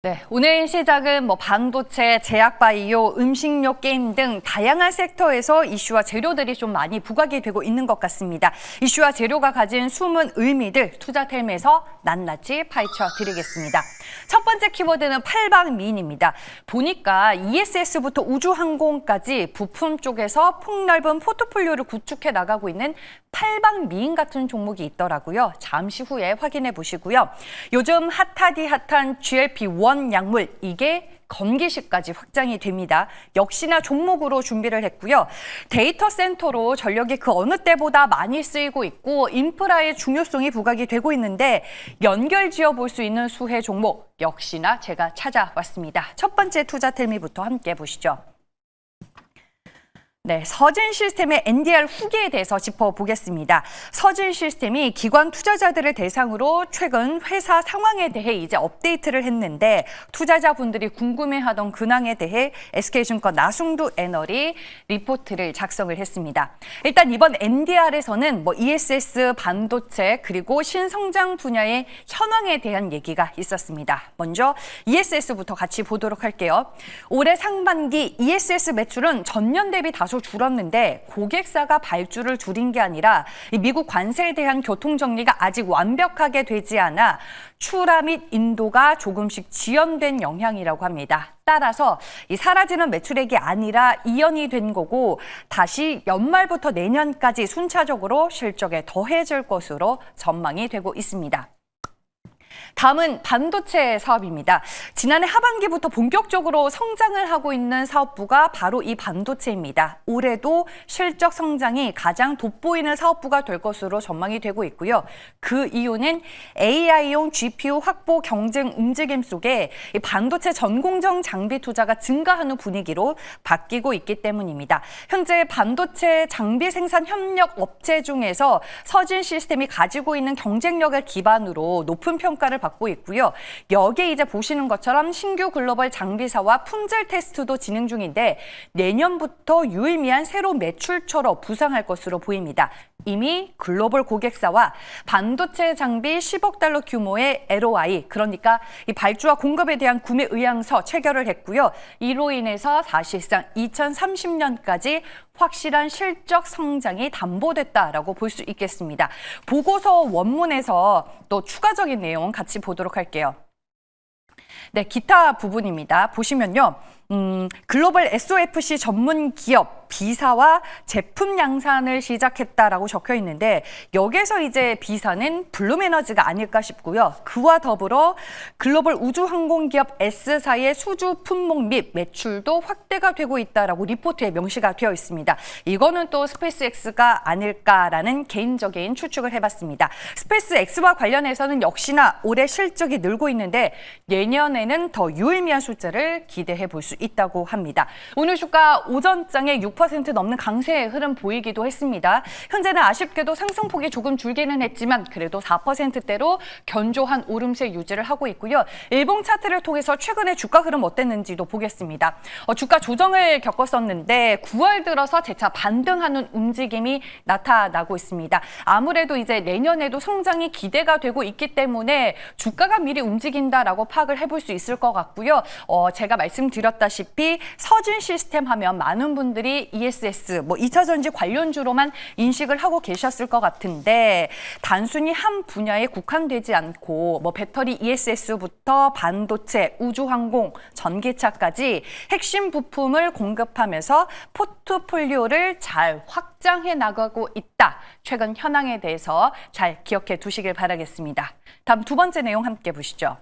네, 오늘 시작은 반도체, 제약바이오, 음식료, 게임 등 다양한 섹터에서 이슈와 재료들이 좀 많이 부각이 되고 있는 것 같습니다. 이슈와 재료가 가진 숨은 의미들 투자텔에서 낱낱이 파헤쳐 드리겠습니다. 첫 번째 키워드는 팔방미인입니다. 보니까 ESS부터 우주항공까지 부품 쪽에서 폭넓은 포트폴리오를 구축해 나가고 있는 팔방미인 같은 종목이 있더라고요. 잠시 후에 확인해 보시고요. 요즘 핫하디 핫한 GLP-1 약물, 이게 건기식까지 확장이 됩니다. 역시나 종목으로 준비를 했고요. 데이터 센터로 전력이 그 어느 때보다 많이 쓰이고 있고 인프라의 중요성이 부각이 되고 있는데 연결 지어볼 수 있는 수혜 종목 역시나 제가 찾아왔습니다. 첫 번째 투자텔미부터 함께 보시죠. 네, 서진시스템의 NDR 후기에 대해서 짚어보겠습니다. 서진시스템이 기관 투자자들을 대상으로 최근 회사 상황에 대해 이제 업데이트를 했는데 투자자분들이 궁금해하던 근황에 대해 SK증권 나승두 애널이 리포트를 작성을 했습니다. 일단 이번 NDR에서는 ESS, 반도체 그리고 신성장 분야의 현황에 대한 얘기가 있었습니다. 먼저 ESS부터 같이 보도록 할게요. 올해 상반기 ESS 매출은 전년 대비 다소 줄었는데 고객사가 발주를 줄인 게 아니라 미국 관세에 대한 교통정리가 아직 완벽하게 되지 않아 출하 및 인도가 조금씩 지연된 영향이라고 합니다. 따라서 이 사라지는 매출액이 아니라 이연이 된 거고 다시 연말부터 내년까지 순차적으로 실적에 더해질 것으로 전망이 되고 있습니다. 다음은 반도체 사업입니다. 지난해 하반기부터 본격적으로 성장을 하고 있는 사업부가 바로 이 반도체입니다. 올해도 실적 성장이 가장 돋보이는 사업부가 될 것으로 전망이 되고 있고요. 그 이유는 AI용 GPU 확보 경쟁 움직임 속에 이 반도체 전공정 장비 투자가 증가하는 분위기로 바뀌고 있기 때문입니다. 현재 반도체 장비 생산 협력 업체 중에서 서진 시스템이 가지고 있는 경쟁력을 기반으로 높은 평가를 받고 있고요. 여기에 이제 보시는 것처럼 신규 글로벌 장비사와 품질 테스트도 진행 중인데 내년부터 유의미한 새로 매출처로 부상할 것으로 보입니다. 이미 글로벌 고객사와 반도체 장비 10억 달러 규모의 LOI, 그러니까 이 발주와 공급에 대한 구매 의향서 체결을 했고요. 이로 인해서 사실상 2030년까지 확실한 실적 성장이 담보됐다라고 볼 수 있겠습니다. 보고서 원문에서 또 추가적인 내용 같이 보도록 할게요. 네, 기타 부분입니다. 보시면요. 글로벌 SOFC 전문 기업 B사와 제품 양산을 시작했다라고 적혀 있는데 여기서 이제 B사는 블룸에너지가 아닐까 싶고요. 그와 더불어 글로벌 우주항공기업 S사의 수주 품목 및 매출도 확대가 되고 있다라고 리포트에 명시가 되어 있습니다. 이거는 또 스페이스X가 아닐까라는 개인적인 추측을 해봤습니다. 스페이스X와 관련해서는 역시나 올해 실적이 늘고 있는데 내년에는 더 유의미한 숫자를 기대해 볼 수 있다고 합니다. 오늘 주가 오전장에 6% 넘는 강세의 흐름 보이기도 했습니다. 현재는 아쉽게도 상승폭이 조금 줄기는 했지만 그래도 4%대로 견조한 오름세 유지를 하고 있고요. 일봉 차트를 통해서 최근에 주가 흐름 어땠는지도 보겠습니다. 주가 조정을 겪었었는데 9월 들어서 재차 반등하는 움직임이 나타나고 있습니다. 아무래도 이제 내년에도 성장이 기대가 되고 있기 때문에 주가가 미리 움직인다라고 파악을 해볼 수 있을 것 같고요. 제가 말씀드렸다시피 서진 시스템 하면 많은 분들이 ESS, 2차 전지 관련주로만 인식을 하고 계셨을 것 같은데 단순히 한 분야에 국한되지 않고 배터리 ESS부터 반도체, 우주항공, 전기차까지 핵심 부품을 공급하면서 포트폴리오를 잘 확장해 나가고 있다. 최근 현황에 대해서 잘 기억해 두시길 바라겠습니다. 다음 두 번째 내용 함께 보시죠.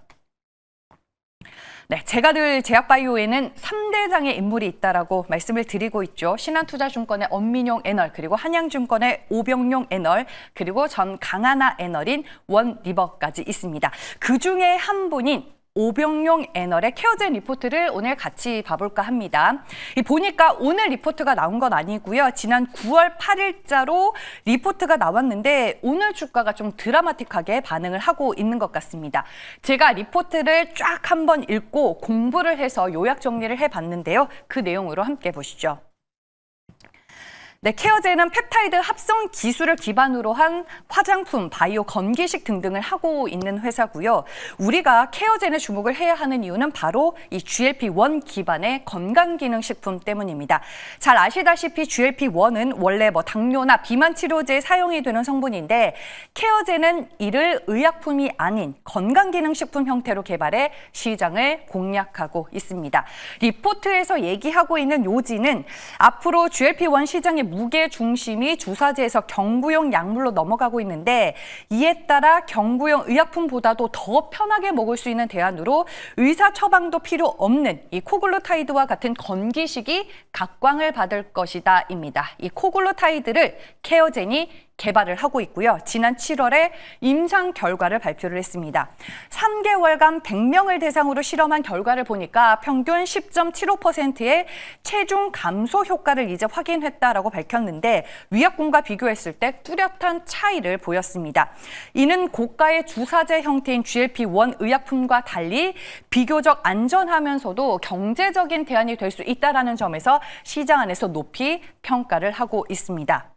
네, 제가 늘 제약바이오에는 3대장의 인물이 있다라고 말씀을 드리고 있죠. 신한투자증권의 엄민용 애널, 그리고 한양증권의 오병용 애널, 그리고 전 강하나 애널인 원리버까지 있습니다. 그중에 한 분인 오병용 애널의 케어젠 리포트를 오늘 같이 봐볼까 합니다. 보니까 오늘 리포트가 나온 건 아니고요. 지난 9월 8일자로 리포트가 나왔는데 오늘 주가가 좀 드라마틱하게 반응을 하고 있는 것 같습니다. 제가 리포트를 쫙 한번 읽고 공부를 해서 요약 정리를 해봤는데요. 그 내용으로 함께 보시죠. 네, 케어제는 펩타이드 합성 기술을 기반으로 한 화장품, 바이오 건기식 등등을 하고 있는 회사고요. 우리가 케어제에 주목을 해야 하는 이유는 바로 이 GLP-1 기반의 건강기능식품 때문입니다. 잘 아시다시피 GLP-1은 원래 당뇨나 비만 치료제에 사용이 되는 성분인데 케어제는 이를 의약품이 아닌 건강기능식품 형태로 개발해 시장을 공략하고 있습니다. 리포트에서 얘기하고 있는 요지는 앞으로 GLP-1 시장의 무게 중심이 주사제에서 경구용 약물로 넘어가고 있는데 이에 따라 경구용 의약품보다도 더 편하게 먹을 수 있는 대안으로 의사 처방도 필요 없는 이 코글루타이드와 같은 건기식이 각광을 받을 것이다입니다. 이 코글루타이드를 케어젠이 개발을 하고 있고요. 지난 7월에 임상 결과를 발표를 했습니다. 3개월간 100명을 대상으로 실험한 결과를 보니까 평균 10.75%의 체중 감소 효과를 이제 확인했다라고 밝혔는데 위약금과 비교했을 때 뚜렷한 차이를 보였습니다. 이는 고가의 주사제 형태인 GLP-1 의약품과 달리 비교적 안전하면서도 경제적인 대안이 될 수 있다는 점에서 시장 안에서 높이 평가를 하고 있습니다.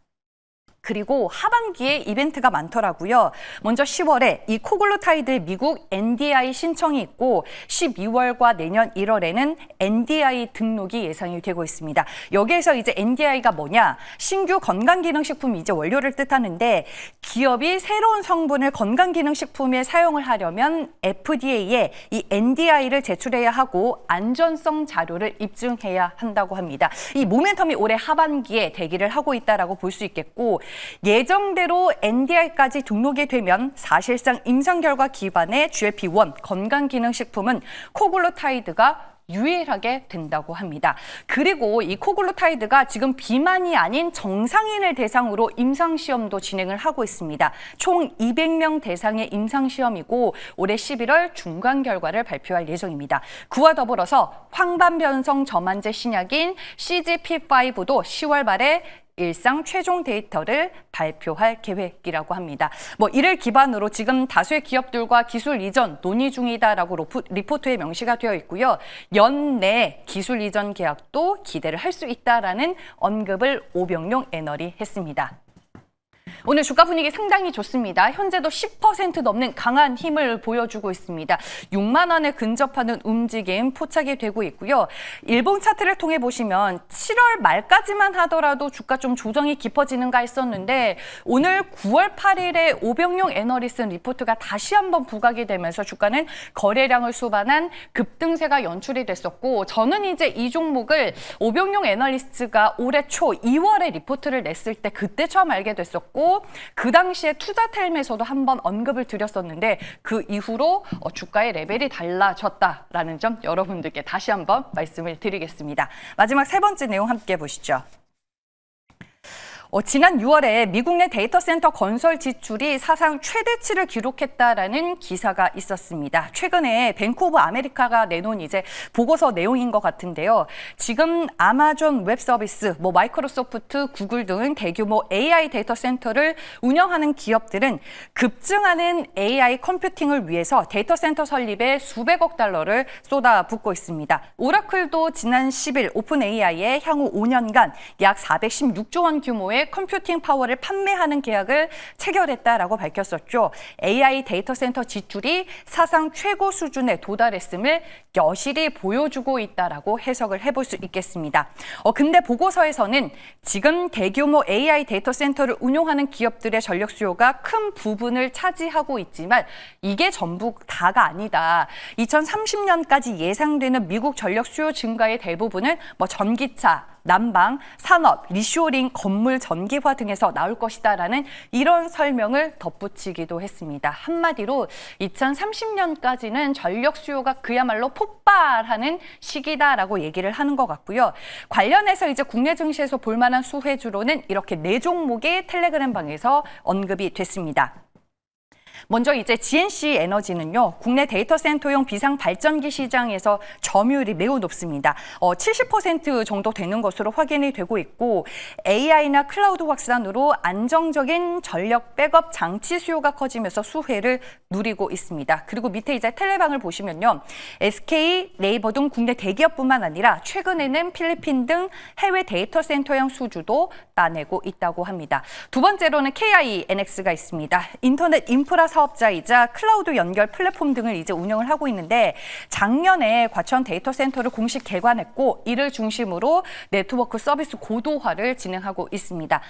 그리고 하반기에 이벤트가 많더라고요. 먼저 10월에 이 코글루타이드의 미국 NDI 신청이 있고 12월과 내년 1월에는 NDI 등록이 예상이 되고 있습니다. 여기에서 이제 NDI가 뭐냐? 신규 건강기능식품 이제 원료를 뜻하는데 기업이 새로운 성분을 건강기능식품에 사용을 하려면 FDA에 이 NDI를 제출해야 하고 안전성 자료를 입증해야 한다고 합니다. 이 모멘텀이 올해 하반기에 대기를 하고 있다라고 볼 수 있겠고 예정대로 NDI까지 등록이 되면 사실상 임상 결과 기반의 GLP-1 건강기능식품은 코글루타이드가 유일하게 된다고 합니다. 그리고 이 코글루타이드가 지금 비만이 아닌 정상인을 대상으로 임상시험도 진행을 하고 있습니다. 총 200명 대상의 임상시험이고 올해 11월 중간 결과를 발표할 예정입니다. 그와 더불어서 황반변성 저만제 신약인 CGP5도 10월 말에 일상 최종 데이터를 발표할 계획이라고 합니다. 이를 기반으로 지금 다수의 기업들과 기술 이전 논의 중이다라고 리포트에 명시가 되어 있고요. 연내 기술 이전 계약도 기대를 할 수 있다라는 언급을 오병용 애널이 했습니다. 오늘 주가 분위기 상당히 좋습니다. 현재도 10% 넘는 강한 힘을 보여주고 있습니다. 6만 원에 근접하는 움직임 포착이 되고 있고요. 일본 차트를 통해 보시면 7월 말까지만 하더라도 주가 좀 조정이 깊어지는가 했었는데 오늘 9월 8일에 오병용 애널리스트 리포트가 다시 한번 부각이 되면서 주가는 거래량을 수반한 급등세가 연출이 됐었고 저는 이제 이 종목을 오병용 애널리스트가 올해 초 2월에 리포트를 냈을 때 그때 처음 알게 됐었고 그 당시에 투자텔에서도 한번 언급을 드렸었는데 그 이후로 주가의 레벨이 달라졌다라는 점 여러분들께 다시 한번 말씀을 드리겠습니다. 마지막 세 번째 내용 함께 보시죠. 지난 6월에 미국 내 데이터 센터 건설 지출이 사상 최대치를 기록했다라는 기사가 있었습니다. 최근에 뱅크 오브 아메리카가 내놓은 이제 보고서 내용인 것 같은데요. 지금 아마존 웹 서비스, 마이크로소프트, 구글 등 대규모 AI 데이터 센터를 운영하는 기업들은 급증하는 AI 컴퓨팅을 위해서 데이터 센터 설립에 수백억 달러를 쏟아붓고 있습니다. 오라클도 지난 10일 오픈 AI에 향후 5년간 약 416조 원 규모의 컴퓨팅 파워를 판매하는 계약을 체결했다라고 밝혔었죠. AI 데이터 센터 지출이 사상 최고 수준에 도달했음을 여실히 보여주고 있다라고 해석을 해볼 수 있겠습니다. 근데 보고서에서는 지금 대규모 AI 데이터 센터를 운용하는 기업들의 전력 수요가 큰 부분을 차지하고 있지만 이게 전부 다가 아니다. 2030년까지 예상되는 미국 전력 수요 증가의 대부분은 전기차, 난방, 산업, 리쇼링, 건물 전기화 등에서 나올 것이다라는 이런 설명을 덧붙이기도 했습니다. 한마디로 2030년까지는 전력 수요가 그야말로 폭발하는 시기다라고 얘기를 하는 것 같고요. 관련해서 이제 국내 증시에서 볼만한 수혜주로는 이렇게 4종목이 텔레그램 방에서 언급이 됐습니다. 먼저 이제 GNC 에너지는요, 국내 데이터 센터용 비상 발전기 시장에서 점유율이 매우 높습니다. 70% 정도 되는 것으로 확인이 되고 있고, AI나 클라우드 확산으로 안정적인 전력 백업 장치 수요가 커지면서 수혜를 누리고 있습니다. 그리고 밑에 이제 텔레방을 보시면요, SK, 네이버 등 국내 대기업뿐만 아니라 최근에는 필리핀 등 해외 데이터 센터형 수주도 따내고 있다고 합니다. 두 번째로는 KINX가 있습니다. 인터넷 인프라 사업자이자 클라우드 연결 플랫폼 등을 이제 운영을 하고 있는데, 작년에 과천 데이터 센터를 공식 개관했고, 이를 중심으로 네트워크 서비스 고도화를 진행하고 있습니다.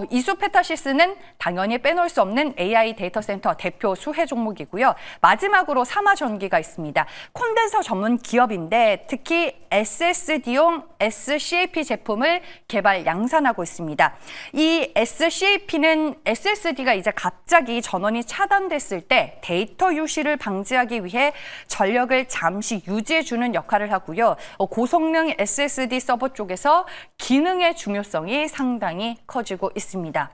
이수페타시스는 당연히 빼놓을 수 없는 AI 데이터 센터 대표 수혜 종목이고요. 마지막으로 삼화전기가 있습니다. 콘덴서 전문 기업인데 특히 SSD용 SCAP 제품을 개발 양산하고 있습니다. 이 SCAP는 SSD가 이제 갑자기 전원이 차단됐을 때 데이터 유실을 방지하기 위해 전력을 잠시 유지해주는 역할을 하고요. 고성능 SSD 서버 쪽에서 기능의 중요성이 상당히 커지고 있습니다.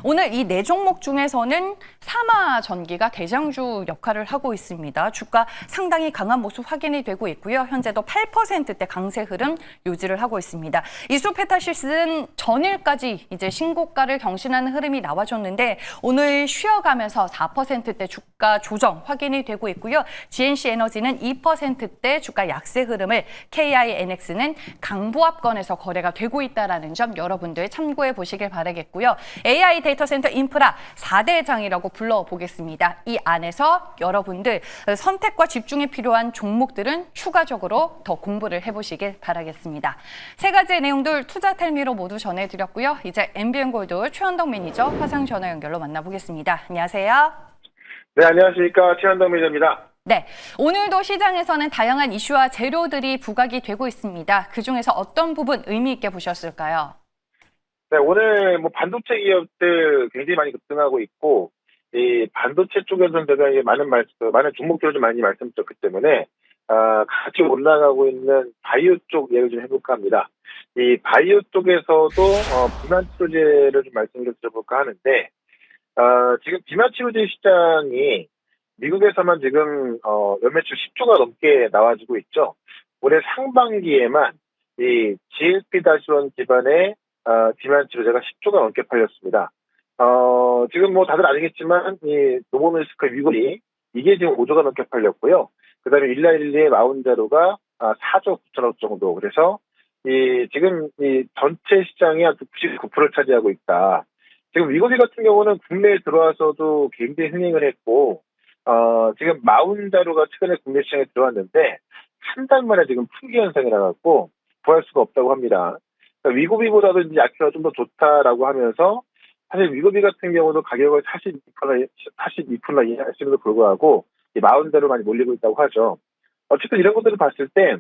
오늘 이 네 종목 중에서는 삼화전기가 대장주 역할을 하고 있습니다. 주가 상당히 강한 모습 확인이 되고 있고요. 현재도 8%대 강세 흐름 유지를 하고 있습니다. 이수페타시스는 전일까지 이제 신고가를 경신하는 흐름이 나와줬는데 오늘 쉬어가면서 4%대 주가 조정 확인이 되고 있고요. GNC 에너지는 2%대 주가 약세 흐름을, KINX는 강보합권에서 거래가 되고 있다는 점 여러분들 참고해 보시길 바라겠고요. AI 데이터 센터 인프라 4대 장이라고 불러보겠습니다. 이 안에서 여러분들 선택과 집중이 필요한 종목들은 추가적으로 더 공부를 해보시길 바라겠습니다. 세 가지의 내용들 투자텔미로 모두 전해드렸고요. 이제 MBN골드 최현덕 매니저 화상 전화 연결로 만나보겠습니다. 안녕하세요. 네, 안녕하십니까. 최현덕 매니저입니다. 네, 오늘도 시장에서는 다양한 이슈와 재료들이 부각이 되고 있습니다. 그중에서 어떤 부분 의미 있게 보셨을까요? 네, 오늘 반도체 기업들 굉장히 많이 급등하고 있고, 이 반도체 쪽에서는 제가 많은 종목들을 좀 많이 말씀드렸기 때문에, 같이 올라가고 있는 바이오 쪽 얘기를 좀 해볼까 합니다. 이 바이오 쪽에서도, 비만 치료제를 좀 말씀을 드려볼까 하는데, 지금 비만 치료제 시장이 미국에서만 지금, 연매출 10조가 넘게 나와지고 있죠. 올해 상반기에만 이 GLP-1 기반의 비만 치료제가 10조가 넘게 팔렸습니다. 지금 다들 아시겠지만, 이 노보노디스크 위골이 이게 지금 5조가 넘게 팔렸고요. 그 다음에 일라일리의 마운자로가 4조 9천억 정도. 그래서 지금 이 전체 시장이 한 99%를 차지하고 있다. 지금 위골이 같은 경우는 국내에 들어와서도 굉장히 흥행을 했고, 지금 마운자로가 최근에 국내 시장에 들어왔는데, 한 달 만에 지금 품귀 현상이 나갖고 구할 수가 없다고 합니다. 위고비보다도 이제 약효가 좀 더 좋다라고 하면서, 사실 위고비 같은 경우도 가격을 42%나 이하했음에도 불구하고 마운드로 많이 몰리고 있다고 하죠. 어쨌든 이런 것들을 봤을 때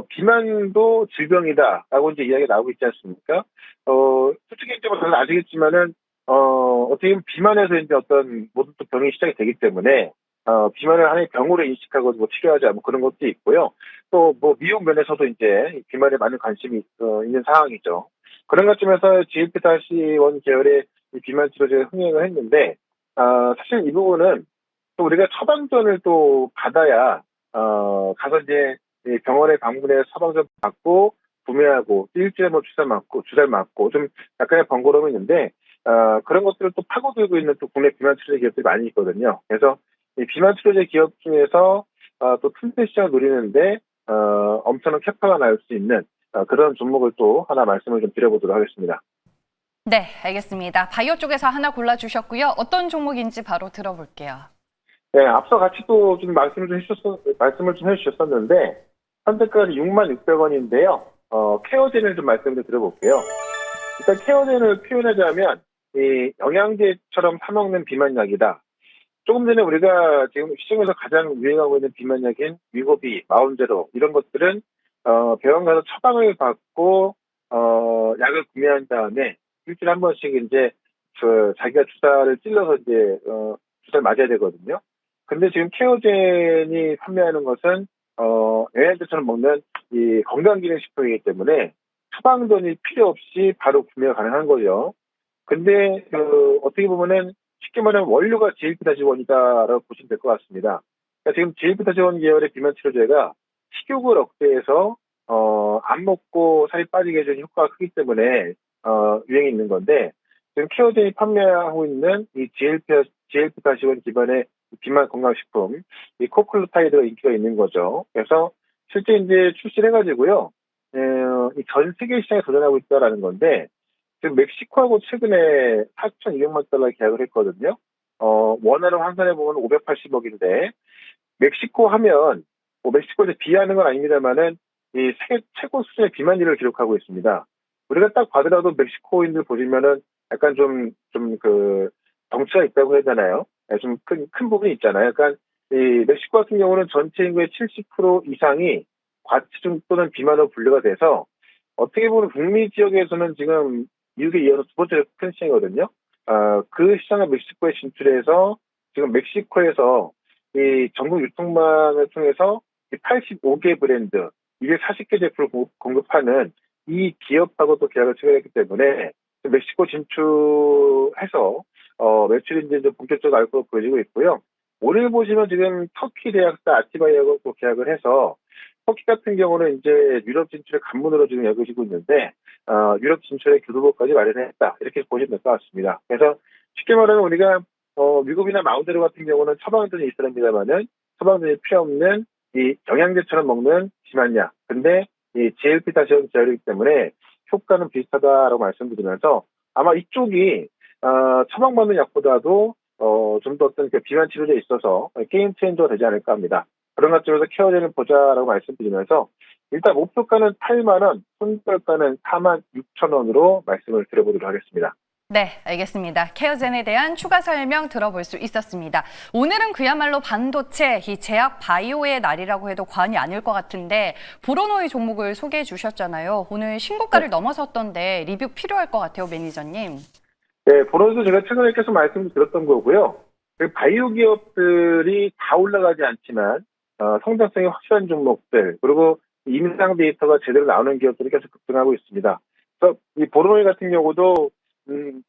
비만도 질병이다라고 이제 이야기가 나오고 있지 않습니까? 솔직히 이제 다들 아시겠지만은 어떻게 보면 비만에서 이제 어떤 모든 또 병이 시작이 되기 때문에 비만을 하나의 병으로 인식하고 치료하자 그런 것도 있고요. 또 미용 면에서도 이제 비만에 많은 관심이 있는 상황이죠. 그런 것쯤에서 GLP-1 계열의 비만 치료제가 흥행을 했는데, 사실 이 부분은 또 우리가 처방전을 또 받아야 가서 이제 병원에 방문해서 처방전 받고 구매하고 일주일에 주사를 맞고 좀 약간의 번거로움이 있는데, 그런 것들을 또 파고들고 있는 또 국내 비만 치료제 기업들이 많이 있거든요. 그래서 이 비만 치료제 기업 중에서 또 틈새 시장을 노리는데 엄청난 캐파가 날 수 있는 그런 종목을 또 하나 말씀을 좀 드려보도록 하겠습니다. 네, 알겠습니다. 바이오 쪽에서 하나 골라주셨고요. 어떤 종목인지 바로 들어볼게요. 네, 앞서 같이 또 좀 말씀을 좀 해주셨었는데, 현재까지 66,600원인데요. 케어젠을 좀 말씀을 드려볼게요. 일단 케어젠을 표현하자면, 이 영양제처럼 사먹는 비만약이다. 조금 전에 우리가 지금 시중에서 가장 유행하고 있는 비만약인 위고비, 마운제로 이런 것들은 병원 가서 처방을 받고 약을 구매한 다음에 일주일에 한 번씩 이제 자기가 주사를 찔러서 이제 주사를 맞아야 되거든요. 근데 지금 케어젠이 판매하는 것은 영양제처럼 먹는 이 건강기능식품이기 때문에 처방전이 필요 없이 바로 구매가 가능한 거죠. 근데 어떻게 보면은 쉽게 말하면 원료가 GLP-1이다라고 보시면 될 것 같습니다. 그러니까 지금 GLP-1 계열의 비만 치료제가 식욕을 억제해서 안 먹고 살이 빠지게 해주는 효과가 크기 때문에 유행이 있는 건데, 지금 케어젠이 판매하고 있는 이 GLP-1 기반의 비만 건강식품, 이 코클루타이드가 인기가 있는 거죠. 그래서 실제 이제 출시를 해가지고요, 이 전 세계 시장에 도전하고 있다라는 건데, 지금 멕시코하고 최근에 4,200만 달러 계약을 했거든요. 원화로 환산해보면 580억인데, 멕시코 하면, 뭐 멕시코에서 비하는 건 아닙니다만은, 이 세계 최고 수준의 비만율을 기록하고 있습니다. 우리가 딱 봐더라도 멕시코인들 보시면은 약간 덩치가 있다고 해야 되나요? 좀 큰 부분이 있잖아요. 그러니까 이 멕시코 같은 경우는 전체 인구의 70% 이상이 과체중 또는 비만으로 분류가 돼서 어떻게 보면 북미 지역에서는 지금 미국에 이어서 두 번째 큰 시장이거든요. 그 시장을 멕시코에 진출해서 지금 멕시코에서 이 전국 유통망을 통해서 85개 브랜드, 240개 제품을 공급하는 이 기업하고도 계약을 체결했기 때문에 멕시코 진출해서 매출이 이제 좀 본격적으로 날 것으로 보여지고 있고요. 오늘 보시면 지금 터키 대학사 아티바이하고 또 계약을 해서 터키 같은 경우는 이제 유럽 진출의 관문으로 지금 여겨지고 있는데 유럽 진출의 교두보까지 마련했다 이렇게 보시면 될 것 같습니다. 그래서 쉽게 말하면 우리가 미국이나 마운드로 같은 경우는 처방전이 있습니다만은 처방전이 필요 없는 이 영양제처럼 먹는 비만약. 근데 이 GLP-1 제어이기 때문에 효과는 비슷하다라고 말씀드리면서 아마 이쪽이 처방받는 약보다도 좀 더 어떤 비만 치료제에 있어서 게임 체인저가 되지 않을까 합니다. 그런 것들에서 케어제를 보자라고 말씀드리면서 일단 목표가는 8만 원, 손절가는 4만 6천 원으로 말씀을 드려보도록 하겠습니다. 네, 알겠습니다. 케어젠에 대한 추가 설명 들어볼 수 있었습니다. 오늘은 그야말로 반도체, 이 제약 바이오의 날이라고 해도 과언이 아닐 것 같은데 보로노이 종목을 소개해 주셨잖아요. 오늘 신고가를 넘어섰던데 리뷰 필요할 것 같아요, 매니저님. 네, 보로노이도 제가 최근에 계속 말씀을 드렸던 거고요. 그 바이오 기업들이 다 올라가지 않지만 성장성이 확실한 종목들, 그리고 임상 데이터가 제대로 나오는 기업들이 계속 급등하고 있습니다. 그래서 이 보로노이 같은 경우도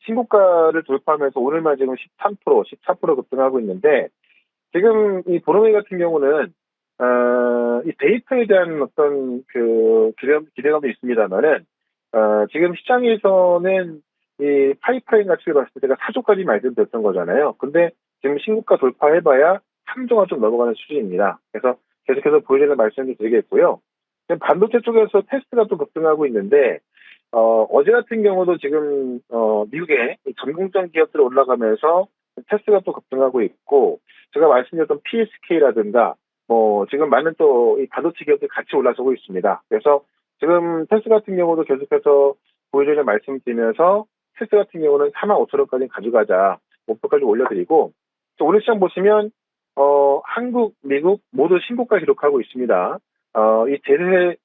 신고가를 돌파하면서 오늘만 지금 13%, 14% 급등하고 있는데, 지금 이 보로노이 같은 경우는 이 데이터에 대한 어떤 기대감도 있습니다만은 지금 시장에서는 이 파이프라인 가치를 봤을 때 제가 4조까지 말씀드렸던 거잖아요. 근데 지금 신고가 돌파해봐야 3조가 좀 넘어가는 수준입니다. 그래서 계속해서 보여주는 말씀을 드리겠고요. 지금 반도체 쪽에서 테스트가 또 급등하고 있는데, 어제 같은 경우도 지금, 미국의 전공정 기업들이 올라가면서 테스트가 또 급등하고 있고, 제가 말씀드렸던 PSK라든가, 지금 많은 또 이 반도체 기업들이 같이 올라서고 있습니다. 그래서 지금 테스트 같은 경우도 계속해서 보여주는 말씀을 드리면서, 테스트 같은 경우는 4만 5천 원까지 가져가자, 목표까지 올려드리고, 오늘 시장 보시면, 한국, 미국 모두 신고가 기록하고 있습니다. 이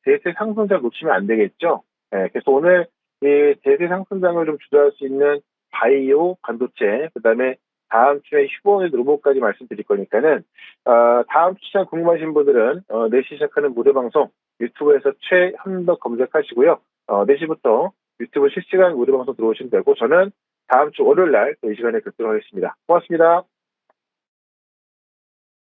대세 상승장 놓치면 안 되겠죠. 네, 그래서 오늘 이 대세 상승장을 좀 주도할 수 있는 바이오, 반도체, 그 다음에 다음 주에 휴원의 로봇까지 말씀드릴 거니까는, 다음 주 시장 궁금하신 분들은, 4시 시작하는 무료방송 유튜브에서 최현덕 검색하시고요. 4시부터 유튜브 실시간 무료방송 들어오시면 되고, 저는 다음 주 월요일 날 또 이 시간에 뵙도록 하겠습니다. 고맙습니다.